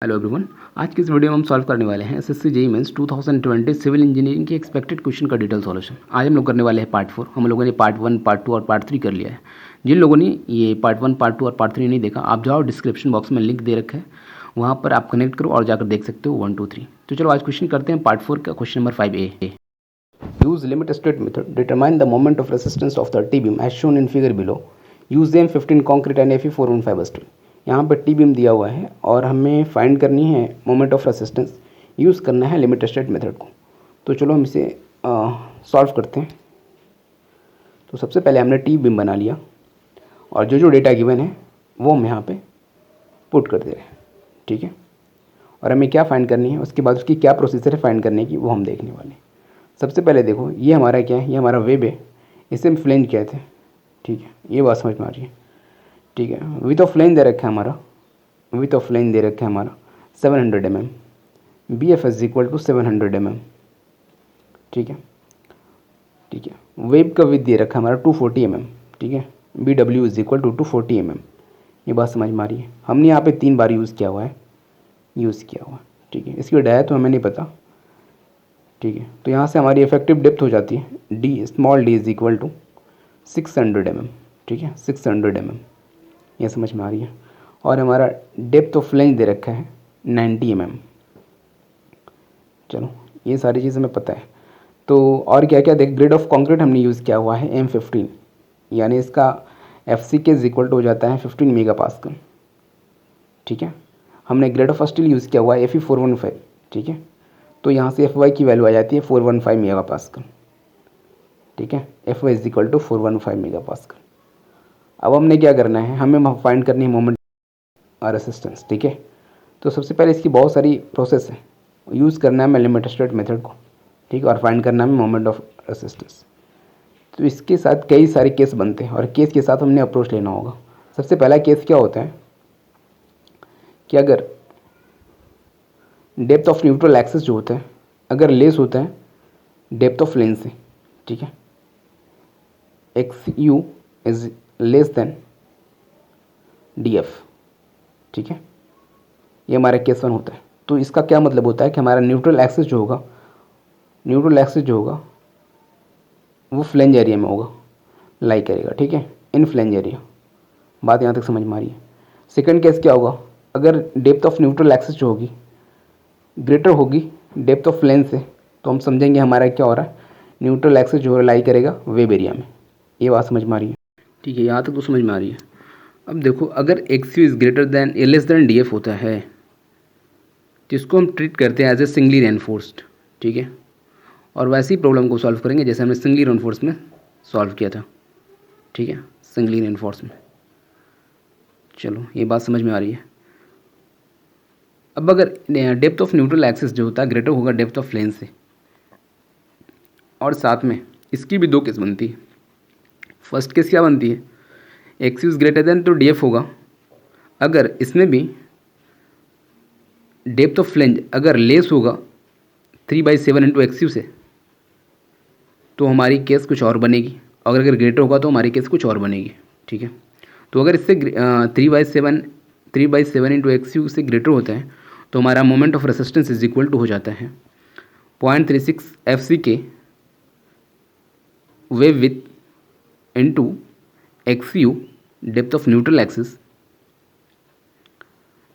Hello everyone. आज की इस वीडियो में हम सॉल्व करने वाले हैं SSC JEE mains 2020 civil engineering के एक्सपेक्टेड क्वेश्चन का डिटेल सॉल्यूशन। आज हम लोग करने वाले हैं पार्ट 4। हम लोगों ने पार्ट 1, पार्ट 2 और पार्ट 3 कर लिया है। जिन लोगों ने ये पार्ट 1, पार्ट 2 और पार्ट 3 नहीं देखा, आप जाओ डिस्क्रिप्शन बॉक्स में लिंक दे रखा है, वहाँ पर आप कनेक्ट करो और जाकर देख सकते हो 1, 2, 3। तो चलो आज क्वेश्चन करते हैं पार्ट 4 का। Question number 5A। Use limit state method, determine the moment of resistance of the T beam as shown in figure below. Use M15 concrete and Fe415 steel. यहाँ पर टी बीम दिया हुआ है और हमें फाइंड करनी है मोमेंट ऑफ रेसिस्टेंस। यूज़ करना है लिमिट स्टेट मेथड को। तो चलो हम इसे सॉल्व करते हैं। तो सबसे पहले हमने टी बीम बना लिया और जो डेटा गिवन है वो हम यहाँ पे पुट कर दे रहे हैं, ठीक है। और हमें क्या फाइंड करनी है, उसके बाद उसकी क्या प्रोसीजर है फाइंड करने की, वो हम देखने वाले हैं। सबसे पहले देखो, ये हमारा क्या है, ये हमारा वेब है, इसे हम फ्लेंज कहते हैं, ठीक है। ये बात समझ में आ रही है, ठीक है। विथ ऑफ लाइन दे रखा है हमारा, विथ ऑफ लाइन दे रखा है हमारा 700 mm, BFS equal to 700 mm, ठीक है, ठीक है। वेब का विथ दे रखा है हमारा 240 mm, ठीक है। BW is equal to 240 mm। ये बात समझ में आ रही है। हमने यहाँ पे 3 बार यूज़ किया हुआ है, ठीक है। इसकी डाया तो हमें नहीं पता, ठीक है। तो यहाँ से हमारी इफेक्टिव डेप्थ हो जाती है D, small d is equal to 600 mm, ठीक है, 600 mm। ये समझ में आ रही है। और हमारा डेप्थ ऑफ फ्लेंज दे रखा है 90 mm। चलो ये सारी चीज़ हमें पता है। तो और क्या क्या देख, ग्रेड ऑफ कंक्रीट हमने यूज़ किया हुआ है M15, यानी इसका FCK इज इक्वल टू हो जाता है 15 मेगापास्कल, ठीक है। हमने ग्रेड ऑफ स्टील यूज़ किया हुआ है Fe415, ठीक है। तो यहाँ से FY की वैल्यू आ जाती है 415 मेगापास्कल, ठीक है। FY is equal to 415 megapascal. अब हमने क्या करना है, हमें फाइंड करनी है मोमेंट और रेसिस्टेंस, ठीक है। तो सबसे पहले इसकी बहुत सारी प्रोसेस है, यूज़ करना है हमें लिमिट स्टेट मेथड को, ठीक है, और फाइंड करना है मोमेंट ऑफ रेसिस्टेंस। तो इसके साथ कई सारे केस बनते हैं और केस के साथ हमने अप्रोच लेना होगा। सबसे पहला केस क्या होता है कि अगर डेप्थ ऑफ न्यूट्रल एक्सिस जो होता है अगर लेस होता है डेप्थ ऑफ लेंस से, ठीक है, XU is less than DF, ठीक है। ये हमारा केस 1 होता है। तो इसका क्या मतलब होता है कि हमारा न्यूट्रल एक्सिस जो होगा वो फ्लेंज एरिया में होगा, लाई करेगा, ठीक है, इन फ्लेंज एरिया। बात यहाँ तक समझ में आ रही है। सेकंड केस क्या होगा, अगर डेप्थ ऑफ न्यूट्रल एक्सिस जो होगी ग्रेटर होगी डेप्थ ऑफ लेंस से, तो हम समझेंगे हमारा क्या हो रहा है, न्यूट्रल एक्सिस जो है लाई करेगा वेब एरिया में। ये बात समझ में आ रही है, ठीक है, यहाँ तक तो समझ में आ रही है। अब देखो, अगर XU is greater than less than DF होता है जिसको हम ट्रीट करते हैं एज ए सिंगली रेनफोर्स्ड, ठीक है। और वैसी प्रॉब्लम को सॉल्व करेंगे जैसे हमने सिंगली रेनफोर्स में सॉल्व किया था, ठीक है, सिंगली रेनफोर्स में। चलो ये बात समझ में आ रही है। अब अगर डेप्थ ऑफ न्यूट्रल एक्सिस जो होता है ग्रेटर होगा डेप्थ ऑफ लेंस से, और साथ में इसकी भी 2 केस बनती है। फर्स्ट केस क्या बनती है, XU इज़ ग्रेटर देन तो DF होगा। अगर इसमें भी डेप्थ ऑफ फ्लेंज अगर लेस होगा 3/7 इंटू XU से, तो हमारी केस कुछ और बनेगी, और अगर ग्रेटर होगा तो हमारी केस कुछ और बनेगी, ठीक है। तो अगर इससे 3/7 इंटू XU से ग्रेटर होता है तो हमारा moment of resistance is equal to हो जाता है 0.36 FCK web width into XU depth of neutral axis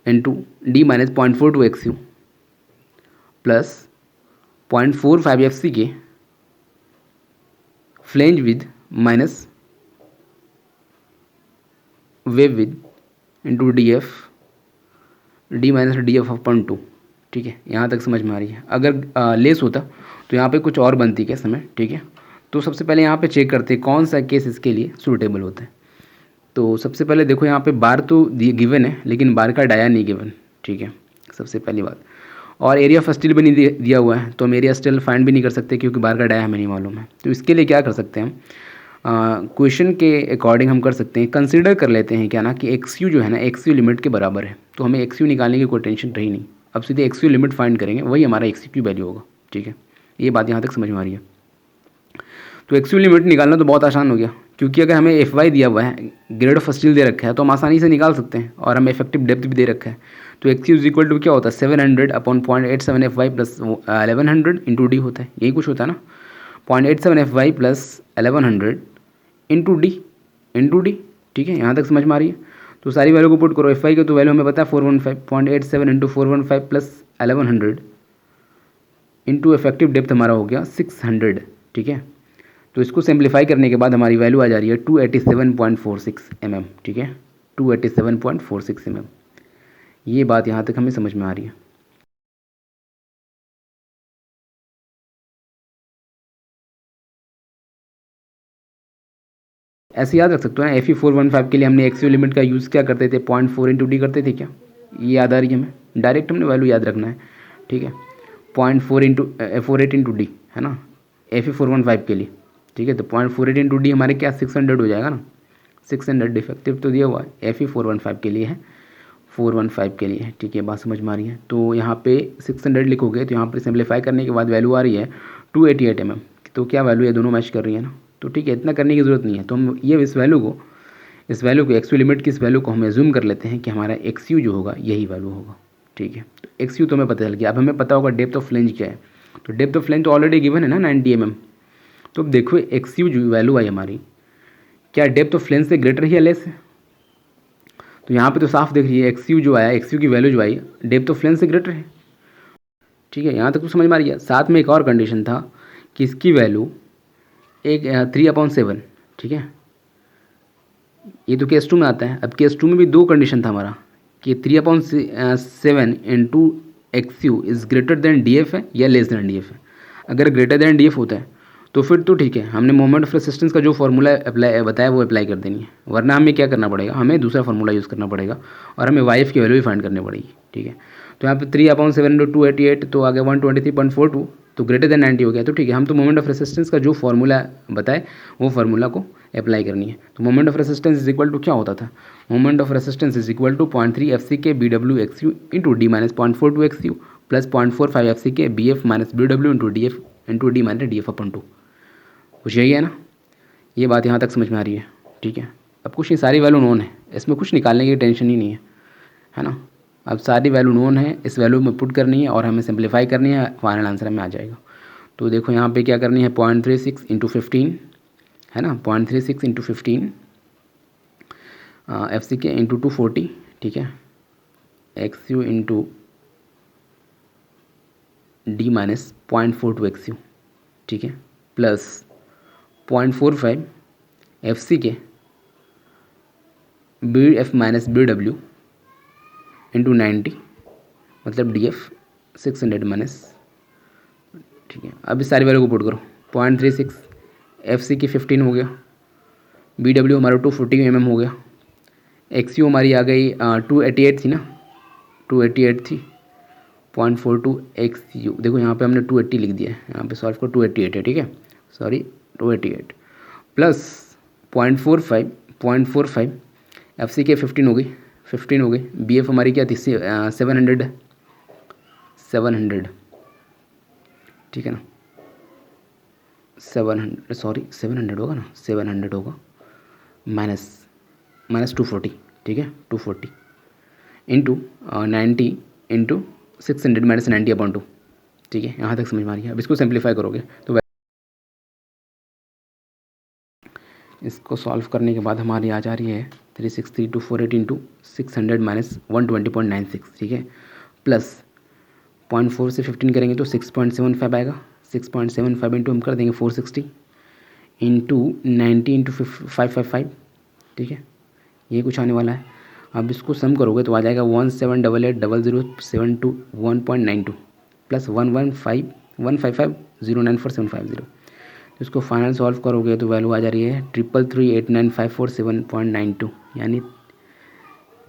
into D minus 0.42 XU plus 0.45 FCK flange width minus web width into DF D minus DF of 0.2, ठीक है। यहाँ तक समझ में आ रही है। अगर लेस होता तो यहाँ पे कुछ और बनती केस हमें, ठीक है। तो सबसे पहले यहाँ पे चेक करते हैं कौन सा केस इसके लिए सूटेबल होता है। तो सबसे पहले देखो, यहाँ पे बार तो गिवन है लेकिन बार का डाया नहीं गिवन, ठीक है, सबसे पहली बात। और एरिया ऑफ स्टील भी नहीं दिया हुआ है, तो हम एरिया स्टील फाइंड भी नहीं कर सकते क्योंकि बार का डाया हमें नहीं मालूम है। तो इसके लिए क्या कर सकते हैं हम, क्वेश्चन के अकॉर्डिंग हम कर सकते हैं, कंसीडर कर लेते हैं क्या ना कि XU जो है ना XU लिमिट के बराबर है। तो हमें XU निकालने की कोई टेंशन रही नहीं, अब सीधे XU लिमिट फाइंड करेंगे, वही हमारा XU की वैल्यू होगा, ठीक है। ये बात यहाँ तक समझ में आ रही है। तो XU लिमिट निकालना तो बहुत आसान हो गया, क्योंकि अगर हमें FY दिया हुआ है, ग्रेड ऑफ स्टील दे रखा है, तो हम आसानी से निकाल सकते हैं, और हमें इफेक्टिव डेप्थ भी दे रखा है। तो x u is equal to क्या होता है 700 upon 0.87 f y plus 1100 into d होता है, यही कुछ होता है ना, 0.87 f y plus 1100 into d. ठीक है, यहाँ तक समझ में आ रही है। तो सारी वैल्यू को पुट करो, एफ वाई की तो वैल्यू हमें पता है 415, 0.87 into 415 plus 1100 into effective depth हमारा हो गया 600। ठीक है, तो इसको सिंप्लीफाई करने के बाद हमारी वैल्यू आ जा रही है 287.46 mm। ठीक है, 287.46 mm। ये बात यहाँ तक हमें समझ में आ रही है। ऐसे याद रख सकते हो ना, FE415 के लिए हमने एक्सयू लिमिट का यूज़ क्या करते थे, 0.4 इंटू डी करते थे क्या, ये याद आ रही है हमें, डायरेक्ट हमने वैल्यू याद रखना है। ठीक है, 0.4 इंटू 48 इंटू डी है ना FE415 के लिए। ठीक है, तो 0.48 इंटू डी हमारे क्या 600 हो जाएगा ना, 600 डिफेक्टिव तो दिया हुआ है, FE415 के लिए है, 415 के लिए है। ठीक है, बात समझ में आ रही है। तो यहाँ पे 600 लिखोगे तो यहाँ पर सिंप्लीफाई करने के बाद वैल्यू आ रही है 288 mm। तो क्या वैल्यू है, दोनों मैच कर रही है ना, तो ठीक है, इतना करने की ज़रूरत नहीं है। तो हम ये इस वैल्यू को एक्सयू लिमिट की इस वैल्यू को हम एज्यूम कर लेते हैं कि हमारा एक्सयू जो होगा यही वैल्यू होगा। ठीक है, तो एक्सयू तो हमें पता चल गया। अब हमें पता होगा डेप्थ ऑफ फ्लेंज क्या है, तो डेप्थ ऑफ फ्लेंज तो ऑलरेडी गिवन है ना 90 mm। तो अब देखो एक्सयू जो वैल्यू आई हमारी, क्या डेप्थ ऑफ फ्लेंज से ग्रेटर है या लेस है, तो यहाँ पे तो साफ देख रही है एक्सयू जो आया, एक्सयू की वैल्यू जो आई डेप्थ ऑफ फ्लेंज से ग्रेटर है। ठीक है, यहाँ तक तो समझ में आ रही है। साथ में एक और कंडीशन था कि इसकी वैल्यू एक 3/7। ठीक है, ये तो केस 2 में आता है। अब केस 2 में भी दो कंडीशन था हमारा कि 3/7 into एक्सयू is greater than D F है या लेस देन डी एफ है। अगर ग्रेटर देन डी एफ होता है तो फिर तो ठीक है, हमने मोमेंट ऑफ रेसिस्टेंस का जो फार्मूला अप्लाई बताया वो अप्लाई कर देनी है, वरना हमें क्या करना पड़ेगा, हमें दूसरा फार्मूला यूज़ करना पड़ेगा और हमें वाई एफ की वैल्यू भी फाइंड करनी पड़ेगी। ठीक है, तो यहाँ पे 3/7 इंटू 288 तो आगे 123.42 तो ग्रेटर देन 90 हो गया। तो ठीक है, हम तो मोमेंट ऑफ रेसिस्टेंस का जो फार्मूला बताए वो फार्मूला को अप्लाई करनी है। तो moment of resistance is equal to क्या होता था, moment of resistance is equal to 0.3 FC के BW XU into d minus 0.42 XU plus 0.45 FC के BF minus BW into DF into d minus DF/2। कुछ यही है ना, ये बात यहाँ तक समझ में आ रही है। ठीक है, अब कुछ ये सारी वैल्यू नोन है, इसमें कुछ निकालने की टेंशन ही नहीं है ना। अब सारी वैल्यू नोन है, इस वैल्यू में पुट करनी है और हमें सिंप्लीफाई करनी है, फाइनल आंसर में आ जाएगा। तो देखो यहाँ पे क्या करनी है, 0.36 इंटू 15 है ना, 0.36 इंटू 15 FC के इंटू 240। ठीक है, XU into d minus 0.42 XU। ठीक है, प्लस 0.45 FC के BF माइनस BW इंटू 90 मतलब DF 600 माइनस। ठीक है, अब इस सारी वैल्यू को पुट करो, 0.36 FC की 15 हो गया, BW हमारा 240 mm हो गया, XU हमारी आ गई 288 थी ना, 288 थी, 0.42 XU। देखो यहाँ पे हमने 280 लिख दिया है, यहाँ पे सॉल्व को 288 है। ठीक है, सॉरी 288 प्लस 0.45 FC के 15 हो गई, BF हमारी क्या थी 700। ठीक है ना, 700 होगा ना, 700 होगा माइनस 240। ठीक है, 240 इंटू 90 इंटू 600 माइनस 90/2। ठीक है, यहाँ तक समझ में आ रही है। अब इसको सिंप्लीफाई करोगे तो इसको सॉल्व करने के बाद हमारी आ जा रही है 363,248 इंटू 600 माइनस 120.96। ठीक है, प्लस 0.4 से 15 करेंगे तो 6.75 आएगा, 6.75 इंटू हम कर देंगे 460 इंटू 90 इंटू 555। ठीक है, ये कुछ आने वाला है। अब इसको सम करोगे तो आ जाएगा 17880072 प्लस 115509475 तो इसको फाइनल सॉल्व करोगे तो वैल्यू आ जा रही है 3338954 यानी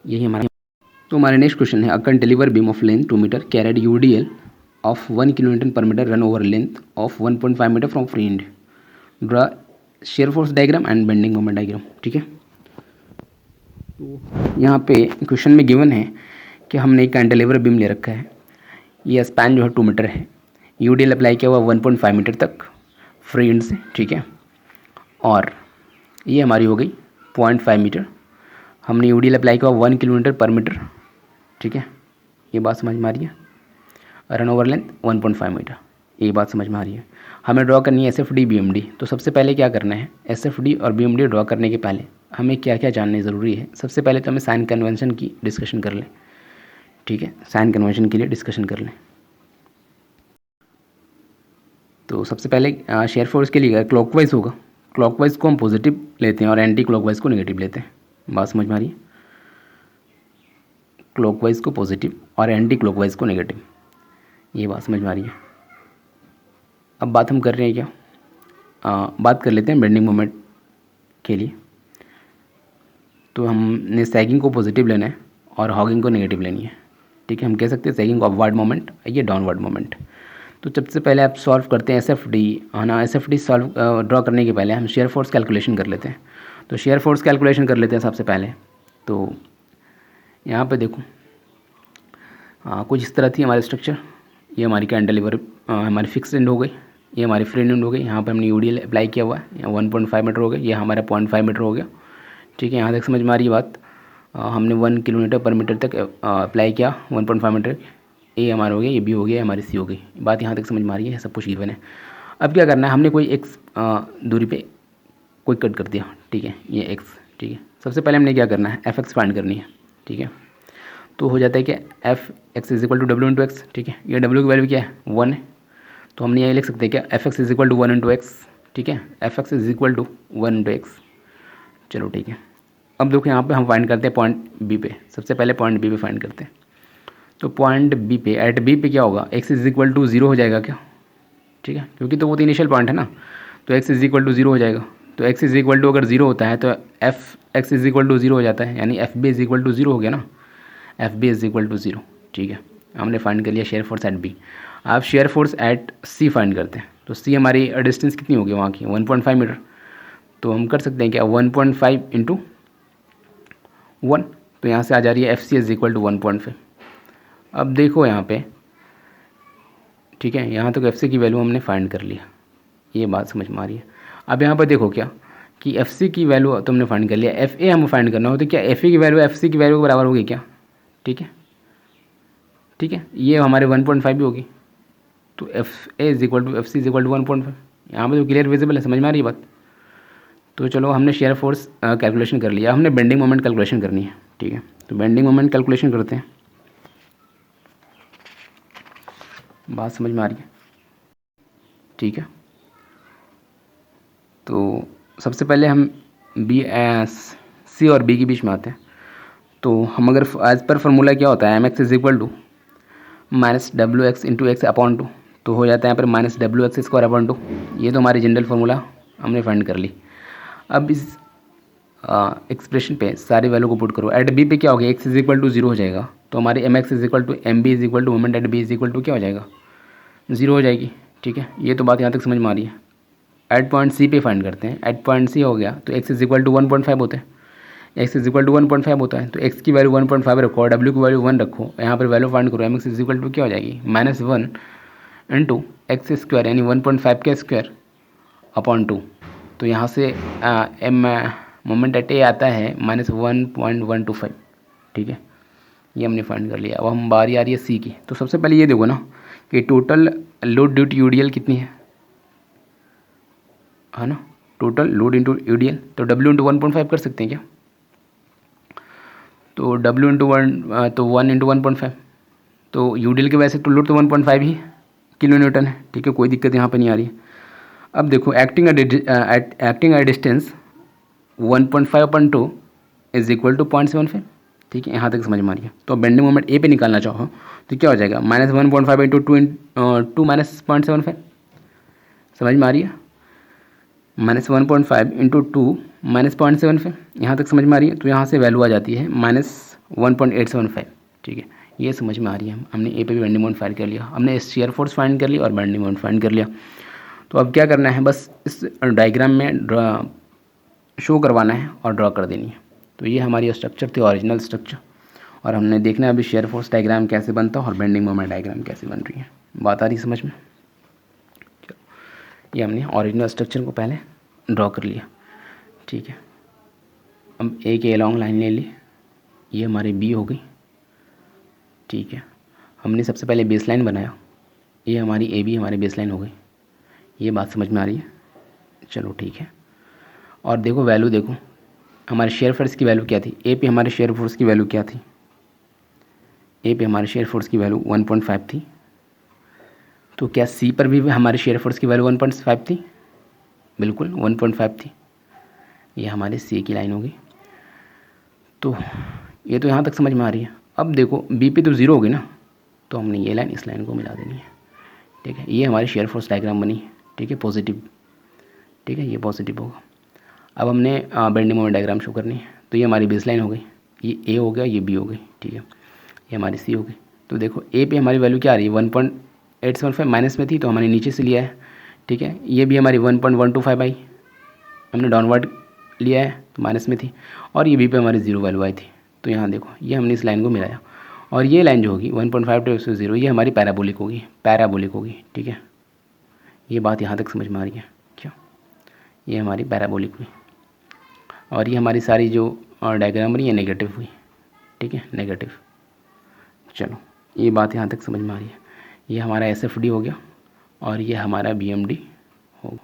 यही हमारा। तो हमारा नेक्स्ट क्वेश्चन है, a cantilever beam of length 2 metre carried UDL of 1 kN per meter run over length of 1.5 metre from free end, draw shear force diagram and bending moment diagram. ठीक है, तो यहाँ पे क्वेश्चन में given है कि हमने एक कैंटिलीवर बीम ले रखा है, ये स्पैन जो है 2 मीटर है, UDL अप्लाई किया हुआ 1.5 मीटर तक फ्री एंड से। ठीक है, और ये हमारी हो गई 0.5 मीटर, हमने UDL अप्लाई किया 1 kN पर मीटर। ठीक है, ये बात समझ में आ रही है। रन ओवर लेंथ 1.5 मीटर, ये बात समझ में आ रही है। हमें ड्रॉ करनी है SFD BMD। तो सबसे पहले क्या करना है, SFD और BMD ड्रॉ करने के पहले हमें क्या क्या जानने ज़रूरी है। सबसे पहले तो हमें साइन कन्वेंशन की डिस्कशन कर लें, ठीक है, साइन कन्वेंशन के लिए डिस्कशन कर लें। तो सबसे पहले शेयर फोर्स के लिए क्लॉकवाइज होगा, क्लॉकवाइज को हम पॉजिटिव लेते हैं और एंटी क्लॉकवाइज को नेगेटिव लेते हैं। बात समझ में आ रही है, क्लॉकवाइज को पॉजिटिव और एंटी क्लॉकवाइज को नेगेटिव, ये बात समझ में आ रही है। अब बात हम कर रहे हैं क्या, बात कर लेते हैं बेंडिंग मोमेंट के लिए। तो हमने सैगिंग को पॉजिटिव लेना है और हॉगिंग को नेगेटिव लेनी है, ठीक है। हम कह सकते हैं सैगिंग को अपवर्ड मोमेंट, ये डाउनवर्ड मोमेंट। तो सबसे पहले आप सॉल्व करते हैं SFD, है ना। SFD सॉल्व ड्रॉ करने के पहले हम शेयर फोर्स कैलकुलेशन कर लेते हैं। तो शेयर फोर्स कैलकुलेशन कर लेते हैं सबसे पहले। तो यहाँ पे देखो कुछ इस तरह थी हमारी स्ट्रक्चर। ये हमारी कैंटिलीवर हमारी फिक्स एंड हो गई, ये हमारी फ्री एंड हो गई। यहाँ पे हमने UDL अप्लाई किया हुआ है, 1.5 मीटर हो गया, ये हमारा 0.5 मीटर हो गया, ठीक है। यहाँ तक समझ में आ रही है बात। हमने 1 किलोमीटर पर मीटर तक अप्लाई किया, 1.5 मीटर। ए हमारा हो गया, ये बी हो गया, हमारी सी हो गई। बात यहाँ तक समझ में आ रही है, सब कुछ गिवन है। अब क्या करना है, हमने कोई एक्स दूरी पे कोई कट कर दिया, ठीक है, ये एक्स, ठीक है। सबसे पहले हमने क्या करना है, FX फाइंड करनी है, ठीक है। तो हो जाता है कि FX is equal to W into x, ठीक है। ये W की वैल्यू क्या है, 1 है। तो हमने ये लिख सकते हैं क्या, FX is equal to 1 into x, ठीक है। FX is equal to 1 into x, चलो ठीक है। अब देखो यहाँ पे हम फाइंड करते हैं पॉइंट बी पे। सबसे पहले पॉइंट बी पे फाइंड करते हैं। तो पॉइंट बी पे, एट बी पे क्या होगा, एक्स इज इक्वल टू 0 हो जाएगा क्या, ठीक है, क्योंकि तो वो तो इनिशियल पॉइंट है ना। तो एक्स इज इक्वल टू 0 हो जाएगा। तो एक्स इज इक्वल टू अगर 0 होता है तो f x is equal to 0 हो जाता है, यानी f b is equal to 0 हो गया ना, f b is equal to 0, ठीक है। हमने फाइंड कर लिया शेयर फोर्स एट बी। आप shear force at c find करते हैं। तो सी हमारी डिस्टेंस कितनी होगी वहाँ की, 1.5 मीटर। तो हम कर सकते हैं क्या, 1.5 इंटू 1, तो यहाँ से आ जा रही है f c is equal to 1.5। अब देखो यहाँ पे, ठीक है, यहाँ तक एफ सी की वैल्यू हमने फाइंड कर लिया, ये बात समझ में आ रही है। अब यहाँ पर देखो क्या कि एफ सी की वैल्यू तो हमने फाइंड कर लिया, एफ ए हमें फाइंड करना हो, तो क्या एफ ए की वैल्यू एफ सी की वैल्यू के बराबर होगी क्या, ठीक है, ठीक है। ये हमारे 1.5 भी होगी। तो f a is equal to f c is equal to 1.5। यहाँ पर तो क्लियर विजिबल है, समझ में आ रही है बात। तो चलो हमने शेयर फोर्स कैलकुलेशन कर लिया, हमने बेंडिंग मोमेंट कैलकुलेशन करनी है, ठीक है। तो बेंडिंग मोमेंट कैलकुलेशन करते हैं, बात समझ में आ रही है, ठीक है। तो सबसे पहले हम सी और बी के बीच में आते हैं। तो हम अगर एज पर फार्मूला क्या होता है, mx is equal to minus डब्ल्यू x into x upon two, तो हो जाता है यहाँ पर माइनस डब्ल्यू एक्स स्क्वायर अपॉन टू। ये तो हमारी जनरल फार्मूला हमने फाइंड कर ली। अब इस एक्सप्रेशन पे सारी वैल्यू को पुट करो। एट बी पे क्या हो गया, एक्स इज इक्वल टू 0 हो जाएगा। तो हमारी m x is equal to m b is equal to moment at b is equal to क्या हो जाएगा, 0 हो जाएगी, ठीक है। ये तो बात यहाँ तक समझ में आ रही है। एट पॉइंट सी पे फाइंड करते हैं। एट पॉइंट सी हो गया तो एक्स इज इक्वल टू 1.5 होता है, एक्स इज इक्वल टू 1.5 होता है। तो एक्स की वैल्यू 1.5 रखो और डब्ल्यू की वैल्यू 1 रखो। यहाँ पर वैल्यू फाइंड करो, m x is equal to क्या हो जाएगी, -1 इंटू एक्स स्क्वायर, यानी 1.5 के स्क्वायर अपॉन 2। तो यहाँ से एम मोमेंट एट ए आता है -1.125, ठीक है। ये हमने फाइंड कर लिया। अब हम बारी आ रही है सी की। तो सबसे पहले ये देखो ना कि total load due to UDL कितनी है ना, टोटल लोड इंटू यूडीएल। तो डब्ल्यू इंटू 1.5 कर सकते हैं क्या, तो डब्ल्यू इंटू 1 तो 1 इंटू 1.5। तो यूडीएल के वैसे तो लोड तो 1.5 ही किलो न्यूटन है, ठीक है, कोई दिक्कत यहाँ पर नहीं आ रही है। अब देखो acting at distance 1.5/2 is equal to 0.75, ठीक है। यहाँ तक समझ में आ रही है। तो बेंडिंग मोमेंट ए पे निकालना चाहो तो क्या हो जाएगा, -1.5 इंटू 2 माइनस 0.75, समझ में आ रही है, -1.5 इंटू 2 माइनस 0.75, यहाँ तक समझ में आ रही है। तो यहाँ से वैल्यू आ जाती है -1.875, ठीक है। ये समझ में आ रही है। हमने ए पे भी बेंडिंग मोमेंट फाइंड कर लिया, हमने शेयर फोर्स फाइंड कर लिया और बेंडिंग मोमेंट फाइंड कर लिया। तो अब क्या करना है, बस इस डायग्राम में शो करवाना है और ड्रॉ कर देनी है। तो ये हमारी स्ट्रक्चर थी, ओरिजिनल स्ट्रक्चर। और हमने देखना है अभी शेयर फोर्स डायग्राम कैसे बनता है और बेंडिंग मोमेंट डायग्राम कैसे बन रही है। बात आ रही समझ में। ये हमने ओरिजिनल स्ट्रक्चर को पहले ड्रॉ कर लिया, ठीक है। अब एक ए लॉन्ग लाइन ले ली, ये हमारी बी हो गई, ठीक है। हमने सबसे पहले बेस लाइन बनाया, ये हमारी ए बी हमारी बेस लाइन हो गई। ये बात समझ में आ रही है? चलो ठीक है। और देखो वैल्यू देखो, हमारे शेयर फोर्स की वैल्यू क्या थी, ए पे हमारे शेयर फोर्स की वैल्यू क्या थी, ए पे हमारे शेयर फोर्स की वैल्यू 1.5 थी। तो क्या सी पर भी हमारे शेयर फोर्स की वैल्यू 1.5 थी? बिल्कुल 1.5 थी। ये हमारे सी की लाइन होगी। तो ये तो यहाँ तक समझ में आ रही है। अब देखो बी पे तो ज़ीरो होगी ना, तो हमने ये लाइन इस लाइन को मिला देनी है। ठीक है, ये हमारी शेयर फोर्स डायग्राम बनी। ठीक है, पॉजिटिव। ठीक है, ये पॉजिटिव होगा। अब हमने बेंडिंग मोमेंट डायग्राम शो करनी है। तो ये हमारी बेस लाइन हो गई, ये ए हो गया, ये बी हो गई। ठीक है, ये हमारी सी हो गई। तो देखो ए पे हमारी वैल्यू क्या आ रही है, 1.875 माइनस में थी तो हमने नीचे से लिया है। ठीक है, ये भी हमारी 1.125 आई, हमने डाउनवर्ड लिया है तो माइनस में थी। और ये बी पे हमारी ज़ीरो वैल्यू आई थी। तो यहाँ देखो ये हमने इस लाइन को मिलाया, और ये लाइन जो होगी 1.5 टू 0, ये हमारी पैराबोलिक होगी, पैराबोलिक होगी। ठीक है, ये बात यहाँ तक समझ में आ रही है क्या? ये हमारी पैराबोलिक हुई, और ये हमारी सारी जो डायग्राम बनी ये नेगेटिव हुई। ठीक है, नेगेटिव। चलो ये बात यहाँ तक समझ में आ रही है। ये हमारा SFD हो गया, और ये हमारा BMD हो